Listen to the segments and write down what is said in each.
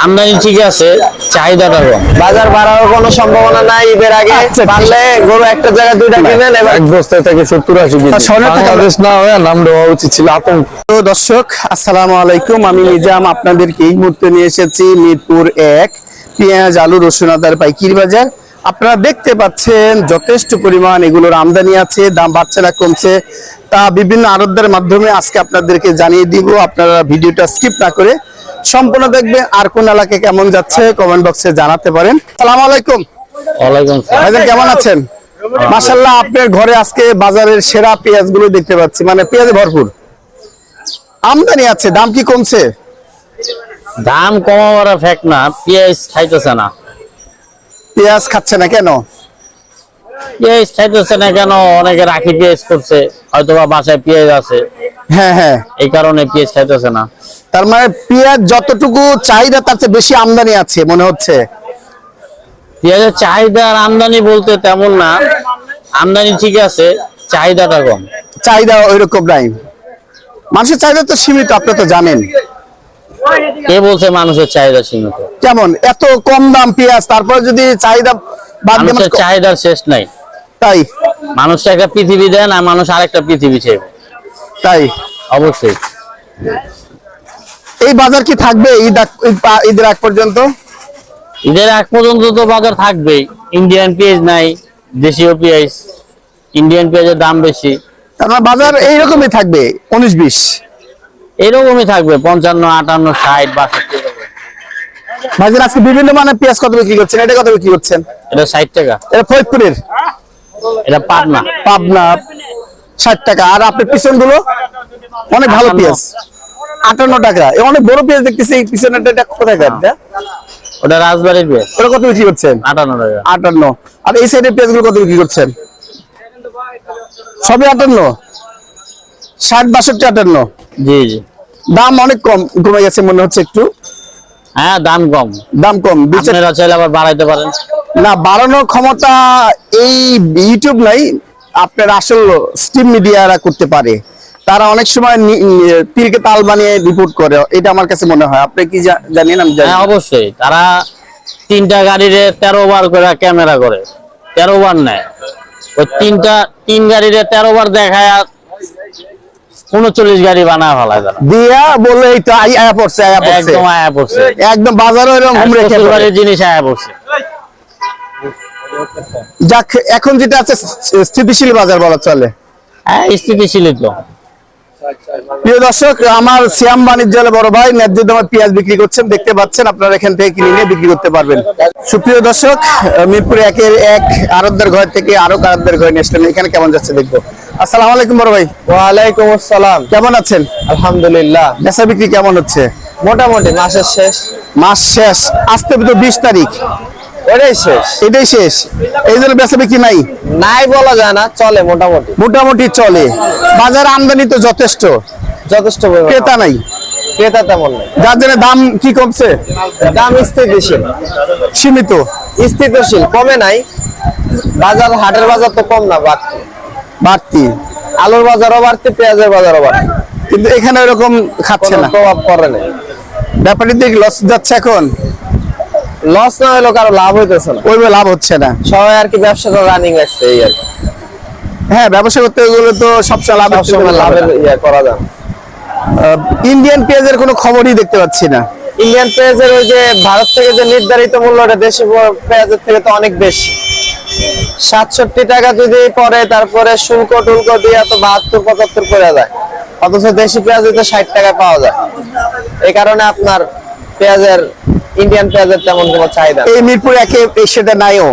আমদানি ঠিক আছে, চাহিদাটা কম। বাজার বাড়ার কোনো সম্ভাবনা নাই ঈদের আগে? পারলে গরু একটা জায়গায় দুইটা কিনেন, এবার এক বস্তা থেকে 70-80 কেজি। বাংলাদেশ না হয়ে নাম দেওয়া উচিত ছিল আতঙ্ক। তো দর্শক আসসালামু আলাইকুম, আমি নিজাম আপনাদেরকে এই মুহূর্তে নিয়ে এসেছি মিরপুর 1 পেঁয়াজ আলু রসুন আদার পাইকারি বাজার। আপনারা দেখতে পাচ্ছেন যথেষ্ট পরিমাণ এগুলোর আমদানি আছে, দাম বাড়ছে না কমছে তা বিভিন্ন আড়তদারের মাধ্যমে আজকে আপনাদেরকে জানিয়ে দিব। আপনারা ভিডিওটা স্কিপ না করে সম্পূর্ণ দেখবেন। আর কোন এলাকায় কেমন যাচ্ছে কমেন্ট বক্সে জানাতে পারেন। আসসালামু আলাইকুম। ওয়ালাইকুম সালাম। ভাইজান কেমন আছেন? মাশাআল্লাহ, আপনার ঘরে আজকে বাজারের সেরা পেঁয়াজগুলো দেখতে পাচ্ছি, মানে পেঁয়াজে ভরপুর আমদানি আছে। দাম কি কমছে? দাম কমাবার ফ্যাক্ট না, পেঁয়াজ খাইতেছে না। পেঁয়াজ খাচ্ছে না কেন? পেঁয়াজ খাইতেছে না কেন? অনেকে রাখি পেঁয়াজ করছে, হয়তোবা বাসায় পেঁয়াজ আছে, হ্যাঁ হ্যাঁ, এই কারণে পেঁয়াজ খাইতেছে না। তার মানে পেঁয়াজ যতটুকু চাহিদা তার চেয়ে বেশি আমদানি আছে মনে হচ্ছে। পেঁয়াজের চাহিদা আর আমদানি বলতে তেমন না, আমদানি ঠিক আছে, চাহিদাটা কম। চাহিদা ওইরকম নাই, মানুষের চাহিদা তো সীমিত, আপনি তো জানেন। কে বলছে মানুষের চাহিদা সীমিত? কেমন এত কম দাম পেঁয়াজ, তারপরে যদি চাহিদা বাদ দিয়ে মানুষের চাহিদার শেষ নাই। তাই মানুষটা একটা পৃথিবী দেন আর মানুষ আরেকটা পৃথিবী চাইবে, তাই অবশ্যই। এই বাজার কি থাকবে ঈদের আগ পর্যন্ত? ঈদের আগ পর্যন্ত তো বাজার থাকবেই। ইন্ডিয়ান পেঁয়াজ নাই, দেশীয় পেঁয়াজ, ইন্ডিয়ান পেঁয়াজের দাম বেশি। তার মানে বাজার এইরকমই থাকবে 19-20 এরকমই থাকবে, 55, 58, 60, 62। ভাইজান আজকে বিভিন্ন মানের পেঁয়াজ কত বিক্রি করছেন? এটা কত বিক্রি করছেন? এটা 60 টাকা, এটা ফরিদপুরের, এটা পাবনা। পাবনা 60 টাকা। আর আপনার পিছন গুলো অনেক ভালো 58 পেঁয়াজ 58 টাকা। এ অনেক বড় পেঁয়াজ দেখতেছি, এই পিছনেরটা এটা কোথায় কাটটা? ওটা রাজবাড়ির পেঁয়াজ, ওটা কত বিক্রি করছেন? 58 টাকা। 58। আর এই সাইডের পেঁয়াজ গুলো কত বিক্রি করছেন? সবই 58, 60, 62, 58। জি জি, দাম অনেক কম কমে গেছে মনে হচ্ছে একটু। হ্যাঁ দাম কম। দাম কম আপনারা চাইলে আবার বাড়াইতে পারেন। না, বাড়ানোর ক্ষমতা এই ইউটিউব নাই, আপনার আসল স্ট্রিম মিডিয়ারা করতে পারে। তারা অনেক সময় তীরকে তাল বানিয়ে রিপোর্ট করে, এটা আমার কাছে মনে হয়। আপনি কি জানেন? আমি জানি। হ্যাঁ অবশ্যই, তারা 3টা গাড়িরে 13 বার করে ক্যামেরা করে, 13 বার নেয়। ওই 3 গাড়িরে 13 বার দেখায়, 39 গাড়ি বানা ফেলায় তারা। দিয়া বলে এই তো আয়া পড়ছে, একদম আয়া পড়ছে, একদম বাজারও এরকম ঘুম রেখে পড়ে। শ্বশুরবাড়ির জিনিস আয়া পড়ছে। যাক, এখন যেটা আছে স্থিতিশীল বাজার বলা চলে। হ্যাঁ স্থিতিশীল তো। প্রিয় দর্শক, আমার সিয়াম বাণিজ্যালয় বড় ভাই ন্যায্য দামে পেঁয়াজ বিক্রি করছেন, দেখতে পাচ্ছেন। আপনারা এখান থেকে কিনে নিয়ে বিক্রি করতে পারবেন। সুপ্রিয় দর্শক, মিরপুর 1-এর 1 আড়তদার ঘর থেকে আরো আড়তদার ঘরে নিয়ে আসলাম। এখানে কেমন যাচ্ছে দেখবো। আসসালামু আলাইকুম বড় ভাই। ওয়ালাইকুম আসসালাম। কেমন আছেন? আলহামদুলিল্লাহ, বেচা বিক্রি কেমন হচ্ছে? মোটামুটি মাসের শেষ। মাস শেষ, আজকে তো 20 তারিখ, ওটাই শেষ। এটাই শেষ, এই জন্য বেচা বিক্রি নাই। নাই বলা যায় না, চলে মোটামুটি। মোটামুটি চলে। বাজার আমদানি তো যথেষ্ট, যথেষ্ট পরিমাণ। ক্রেতা নাই, ক্রেতা তেমন নেই। যার জন্য দাম কি কমছে? দাম স্থিতিশীল, সীমিত, স্থিতিশীল, কমে নাই। বাজার, হাটের বাজার তো কম না, বাড়তি। বাড়তি। আলুর বাজারও বাড়তি, পেঁয়াজের বাজারও বাড়তি, কিন্তু এখানে এরকম খাচ্ছে কোনো না। প্রভাব পড়ে নাই। ব্যাপারীদের লস যাচ্ছে এখন, লস না হলেও কারো লাভ হইতেছে না। ওই লাভ হচ্ছে না। সবাই আর কি ব্যবসাটা রানিং আসছে, এই আর কি। হ্যাঁ, ব্যবসা করতে গেলে তো সবসময় লাভ হচ্ছে, সবসময় লাভের করা যায়। ইন্ডিয়ান পেঁয়াজের কোনো খবরই দেখতে পাচ্ছি না। ইন্ডিয়ান পেঁয়াজের ওই যে ভারত থেকে যে নির্ধারিত মূল্যটা দেশি পেঁয়াজের থেকে তো অনেক বেশি। 67 টাকা যদি পরে, তারপরে শুল্ক টুল্ক দিয়ে তো 72-75 করে যায়। অথচ দেশি পেঁয়াজ তো 60 টাকায় পাওয়া যায়। এই কারণে আপনার পেঁয়াজের, ইন্ডিয়ান পেঁয়াজের তেমন কোনো চাহিদা এই মিরপুর 1-এ সেটা নাইও,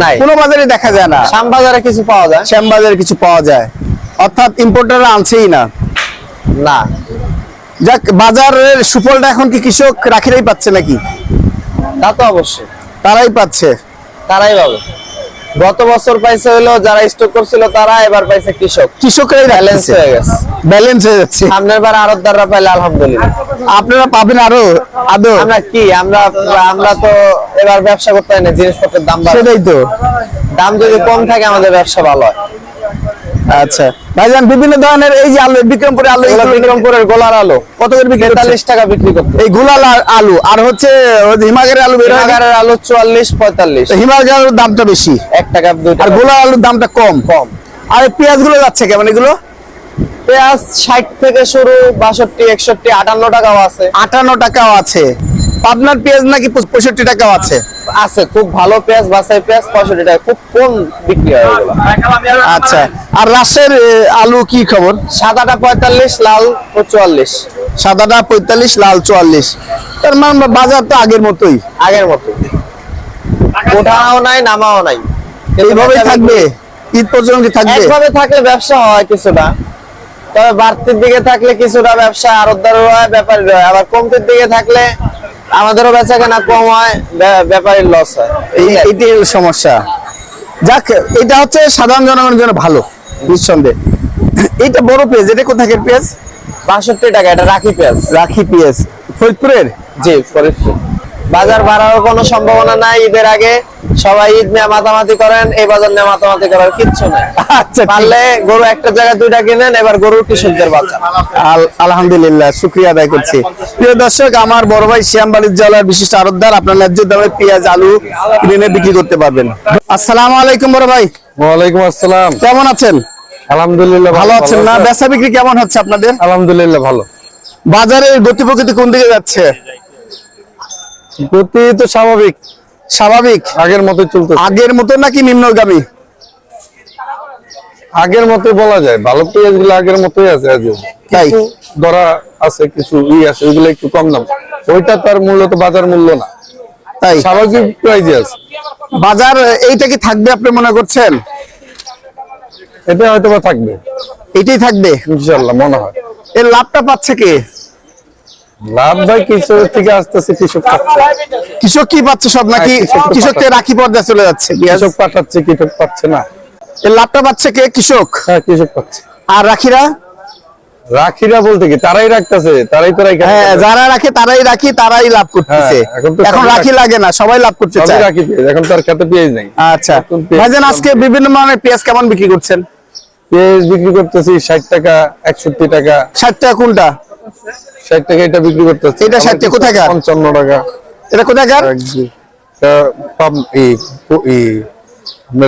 নাই। কোনো বাজারে দেখা যায় না। শ্যামবাজারে কিছু পাওয়া যায়, শ্যামবাজারে কিছু পাওয়া যায়, অর্থাৎ ইম্পোর্টাররা আনছেই না। না। যাক, বাজারের সুফলটা এখন কি কৃষক রাখিরাই পাচ্ছে নাকি? তা তো অবশ্যই তারাই পাচ্ছে, তারাই পাবে। গত বছর পাইছে হলো যারা স্টক করছিল তারা, এবার পাইছে কৃষক। কৃষকরাই ব্যালেন্স রাখছে, হয়ে গেছে, ব্যালেন্স হয়ে যাচ্ছে। সামনের বার আড়তদাররা পাইলে আলহামদুলিল্লাহ। আপনারা পাবেন আরো আদৌ। আমরা কি, আমরা তো এবার ব্যবসা করতে হয় না, জিনিসপত্রের দাম বাড়ে। সেটাই তো, দাম যদি কম থাকে আমাদের ব্যবসা ভালো হয়। আচ্ছা ভাইজান, বিভিন্ন ধরনের এই যে আলু, বিক্রমপুরের আলু, এগুলো বিক্রমপুরের গোলার আলু কত করে বিক্রি করছেন? 43 টাকা বিক্রি করতে। এই গুলাল আলু আর হচ্ছে ওই যে হিমাগারের আলু বের হয় না? হিমাগারের আলু 44-45, তো হিমাগারের আলুর দামটা বেশি 1 টাকা 2 আর টাকা গোলাল আলুর দামটা কম। আর এই পেঁয়াজ গুলো যাচ্ছে কেমন এগুলো? পেঁয়াজ 60 থেকে শুরু, 62, 61, 58 টাকাও আছে। 58 টাকাও আছে। পাবনার পেঁয়াজ নাকি 65 টাকাও আছে? আছে খুব ভালো পেঁয়াজ, বাছাই পেঁয়াজ 65 টাকা, খুব কম বিক্রি হয় এগুলো। আচ্ছা, আর রাজশাহীর আলু কি খবর? সাদাটা 45, লাল 44, সাদাটা 45, লাল 44। তার মানে বাজার তো আগের মতোই, আগের মতো, ওঠাও নাই নামাও নাই, এইভাবেই থাকবে ঈদ পর্যন্ত কি থাকবে? একভাবে থাকলে ব্যবসা হয় কিছুটা, তবে বাড়তির দিকে থাকলে কিছুটা ব্যবসা আরতদারও হয়, ব্যাপারী হয়। আবার কমতির দিকে থাকলে আমাদেরও বেচা কেনা কম হয়, ব্যাপারীর লস হয়। এইটাই সমস্যা। যাক, এটা হচ্ছে সাধারণ জনগণের জন্য ভালো নিঃসন্দেহে। এইটা বড় পেঁয়াজ, এটা কোথাকার পেঁয়াজ? 62 টাকা, এটা রাখি পেঁয়াজ। রাখি পেঁয়াজ ফরিদপুরের? জি, ফরিদপুর। বাজার বাড়ার কোনো সম্ভাবনা নাই ঈদের আগে, সবাই ঈদ নিয়ে মাতামাতি করেন, এই বাজার নিয়ে মাতামাতি করার কিচ্ছু নাই। আচ্ছা, পারলে গরু একটা জায়গায় 2টা কিনেন, এবার গরুর কৃষকদের বাজার। আলহামদুলিল্লাহ, শুকরিয়া আদায় করছি। প্রিয় দর্শক, আমার বড় ভাই শ্যাম বাণিজ্য জেলার বিশিষ্ট আড়তদার, আপনার ন্যায্য দামে পেঁয়াজ আলু কিনে বিক্রি করতে পারবেন। আসসালামু আলাইকুম বড় ভাই, ওয়ালাইকুম আসসালাম। কেমন আছেন? আলহামদুলিল্লাহ ভালো আছেন না? বেচা বিক্রি কেমন হচ্ছে আপনাদের? আলহামদুলিল্লাহ ভালো। বাজারের গতি প্রকৃতি কোন দিকে যাচ্ছে? গতি তো স্বাভাবিক, স্বাভাবিক আগের মতোই চলতে, আগের মতো নাকি নিম্নগামী? আগের মতোই বলা যায়। ভালো পেঁয়াজ গুলো আগের মতোই আছে। আজও তাই? কিছু ধরা আছে, কিছু আছে, ওইগুলো একটু কম দাম। ওইটা তার মূল্য তো বাজার মূল্য না, তাই স্বাভাবিক প্রাইজে আছে। বাজার এইটা কি থাকবে আপনি মনে করছেন? এটা হয়তো বা থাকবে, এটাই থাকবে ইনশাআল্লাহ মনে হয়। এর লাভটা পাচ্ছে কে? লাভ ভাই কৃষকের থেকে আসতেছে, কৃষক পাচ্ছে। কৃষক কি পাচ্ছে সব নাকি? কৃষক তো কৃষক থেকে রাখি পর্যায়ে চলে যাচ্ছে পেঁয়াজ? কৃষক পাঠাচ্ছে, কৃষক পাচ্ছে না। এর লাভটা পাচ্ছে কে? কৃষক। হ্যাঁ, কৃষক পাচ্ছে। আর রাখিরা? রাখিরা বলতে কি, তারাই রাখতেছে, তারাই তো রাখে। হ্যাঁ, যারা রাখে তারাই রাখি, তারাই লাভ করতেছে। হ্যাঁ, এখন তো এখন সবাই রাখি লাগে না, সবাই লাভ করতে সবই চায়। রাখি পেঁয়াজ, এখন তার খেতে পেঁয়াজ নেই। আচ্ছা নতুন পেঁয়াজ ভাইজান, আজকে বিভিন্ন ধরনের পেঁয়াজ কেমন বিক্রি করছেন? পেঁয়াজ বিক্রি করতেছি 60 টাকা, 61 টাকা। 60 টাকা কোনটা? 60 টাকা এটা বিক্রি করতেছি। এটা 60 টাকা কোথাকার? 55 টাকা। এটা কোথাকার?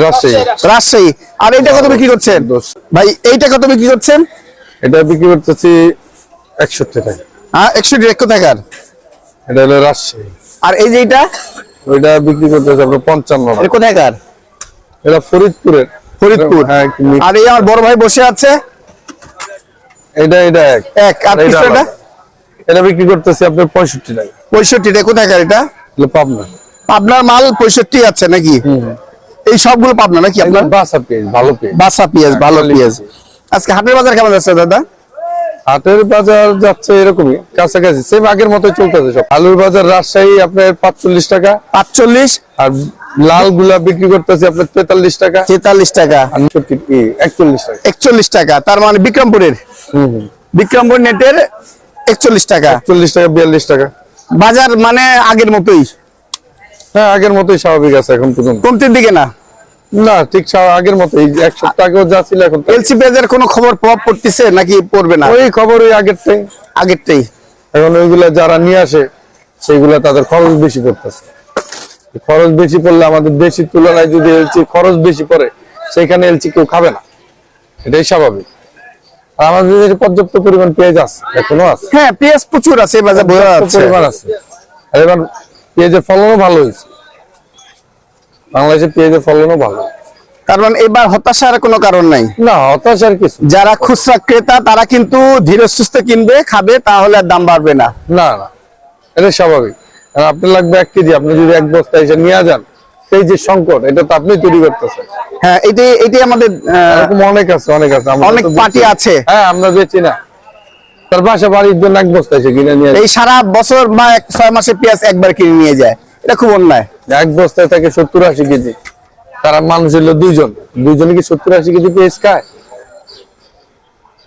রাজশাহী। রাজশাহী। আর এইটা কত বিক্রি করছেন ভাই? এইটা কত বিক্রি করছেন? এটা বিক্রি করতেছি 61 টাকা। হ্যাঁ, 100 টাকা কোথাকার? এটা হলো রাজশাহী। আর এই যে এটা? ওইটা বিক্রি করতেছি আপনার 55 এটা টাকা। কোথাকার? এটা ফরিদপুরের। ফরিদপুর। হ্যাঁ, একটু mix। আর এই আমার বড় ভাই বসে আছে, এটা এক। এক। আর এটা পিছনেটা? আলাদা। এটা বিক্রি করতেছি আপনার 65 টাকা। 65 টাকা কোথাকার? এটা এটা পাবনা। পাবনার মাল 65 আছে নাকি? এই সবগুলো পাবনা নাকি আপনার? বাসা পেঁয়াজ, ভালো পেঁয়াজ। বাসা পেঁয়াজ, ভালো কোয়ালিটি। পেঁয়াজ। আজকে হাটের বাজার কেমন যাচ্ছে দাদা? হাটের বাজার যাচ্ছে এরকমই কাছাকাছি, সেম আগের মতো চলতেছে সব। আলুর বাজার রাজশাহী আপনার 45 টাকা, 45। আর লাল গুলা বিক্রি করতেছে আপনার 43 টাকা, 43 টাকা, আর 41 টাকা। 41 টাকা। তার মানে বিক্রমপুরের, বিক্রমপুর নেটের 41 টাকা। 41 টাকা, 42 টাকা। বাজার মানে আগের মতোই, হ্যাঁ, আগের মতোই স্বাভাবিক আছে এখন পর্যন্ত। কমতির দিকে না? না, ঠিক আগের মতোই। 1 সপ্তাহ আগেও যা ছিল এখন তাই। এলসি পেঁয়াজের কোনো খবর প্রভাব পড়তেছে নাকি পড়বে না? ওই খবর ওই আগেরটাই। আগেরটাই। এখন ওইগুলা যারা নিয়ে আসে সেইগুলা তাদের খরচ বেশি পড়তেছে। খরচ বেশি পড়লে আমাদের দেশির তুলনায় যদি এলসি খরচ বেশি পড়ে, সেখানে এলসি কেউ খাবে না, এটাই স্বাভাবিক। আর আমাদের দেশে পর্যাপ্ত পরিমাণ পেঁয়াজ আছে, এখনো আছে। হ্যাঁ, পেঁয়াজ প্রচুর আছে এই বাজারে, বোঝা পর্যাপ্ত যাচ্ছে। পরিমাণ আছে। আর এবার পেঁয়াজের ফলনও ভালো হয়েছে, বাংলাদেশে পেঁয়াজের ফলনও ভালো। তার মানে এবার হতাশার কোনো কারণ নাই। না, হতাশার কিছু যারা খুচরা ক্রেতা তারা কিন্তু ধীরে সুস্থে কিনবে, খাবে, তাহলে আর দাম বাড়বে না। না, এটা স্বাভাবিক। আর আপনার লাগবে 1 কেজি, আপনি যদি 1 বস্তা এসে নিয়ে যান, সেই যে সংকট, এটা তো আপনি তৈরি করতেছেন। হ্যাঁ, এটাই আমাদের এরকম অনেক আছে, অনেক আছে। আমরা অনেক তো পার্টি বেচি। আছে। হ্যাঁ, আমরা বেচি না, তার বাসা বাড়ির জন্য 1 বস্তা এসে কিনে নিয়ে এই সারা বছর বা 6 মাসে পেঁয়াজ একবার কিনে নিয়ে যায়, এটা খুব অন্যায়। 1 বস্তায় থাকে 70-80 কেজি। তারা মানুষ হলো দুইজনে কি 70-80 কেজি পেঁয়াজ খায়?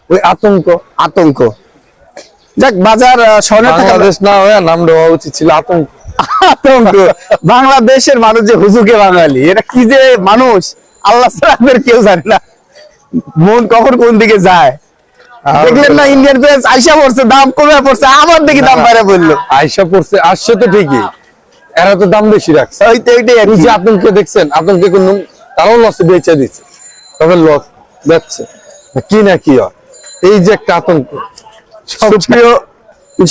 ওই আতঙ্ক। যাক, বাজার স্বর্ণের টাকা বাংলাদেশ না হয়ে নাম দেওয়া উচিত ছিল আতঙ্ক। আতঙ্ক। বাংলাদেশের মানুষ যে হুজুকে বাঙালি, এটা কি যে মানুষ, আল্লাহ ছাড়া আমাদের কেউ জানে না। মন কখন কোন দিকে যায়। দেখলেন না ইন্ডিয়ান পেঁয়াজ আইসা পড়ছে, দাম কমে পড়ছে, আবার দেখি দাম বাইরে বললো। আয়সা পড়ছে, আসছে তো ঠিকই, এরা তো দাম বেশি রাখছে। ওইটাই আর এই কি। যে আতঙ্কে দেখছেন, আতঙ্কে কোন তারাও লসে বেচে দিচ্ছে, তবে লস যাচ্ছে কি না কি হয়, এই যে একটা আতঙ্ক।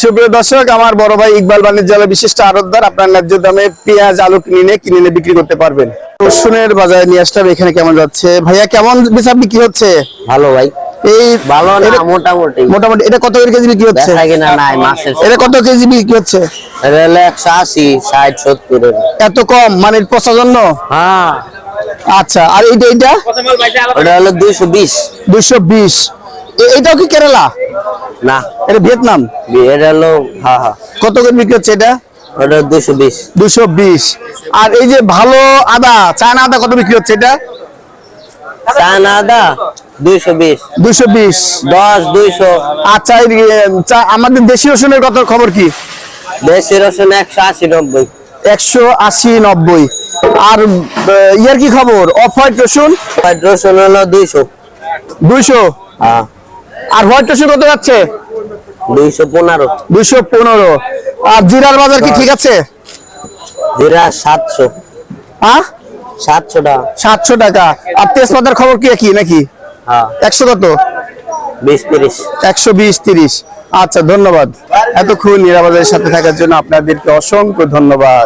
সুপ্রিয় দর্শক, আমার বড় ভাই ইকবাল বাণিজ্যালয় বিশিষ্ট আড়তদার আপনার ন্যায্য দামে পেঁয়াজ আলু কিনে বিক্রি করতে পারবেন। রসুনের বাজারে নিয়ে আসলাম, এখানে কেমন যাচ্ছে ভাইয়া, কেমন বেচা বিক্রি হচ্ছে? ভালো ভাই, এই ভালো না এটা- মোটামুটি। মোটামুটি এটা কত করে কেজি বিক্রি হচ্ছে? দেখা কিনা নাই মাছের, এটা কত কেজি বিক্রি হচ্ছে? এটা হলো 180, 60, 70 এত কম, মানে পচার জন্য? হ্যাঁ, আচ্ছা, আর এইটা ওটা হলো 220। 220। এটাও কি কেরালা? না, এটা ভিয়েতনাম। এটা হলো হ্যাঁ হ্যাঁ, কত করে বিক্রি হচ্ছে এটা? ওটা 220। 220। আর এই যে ভালো আদা, চায়না আদা কত বিক্রি হচ্ছে এটা? চায়না আদা 220, 220। 10, 200। আচ্ছা, আমাদের দেশি রসুনের কত খবর কি? দেশি রসুন 180, 90। 180, 90। আর ইয়ার কি খবর? অফ হোয়াইট রসুন হোয়াইট রসুন হলো 200। 200। হ্যাঁ, আর হোয়াইট রসুন কত যাচ্ছে? 215। 215। আর জিরার বাজার কি ঠিক আছে? জিরা 700। হ্যাঁ, 700 টাকা। 700 টাকা। আর তেজপাতার খবর কি একই নাকি? হ্যাঁ, 100 কত? 20, 30। 120, 30। আচ্ছা, ধন্যবাদ। এতক্ষণ নিরাপদের সাথে থাকার জন্য আপনাদেরকে অসংখ্য ধন্যবাদ।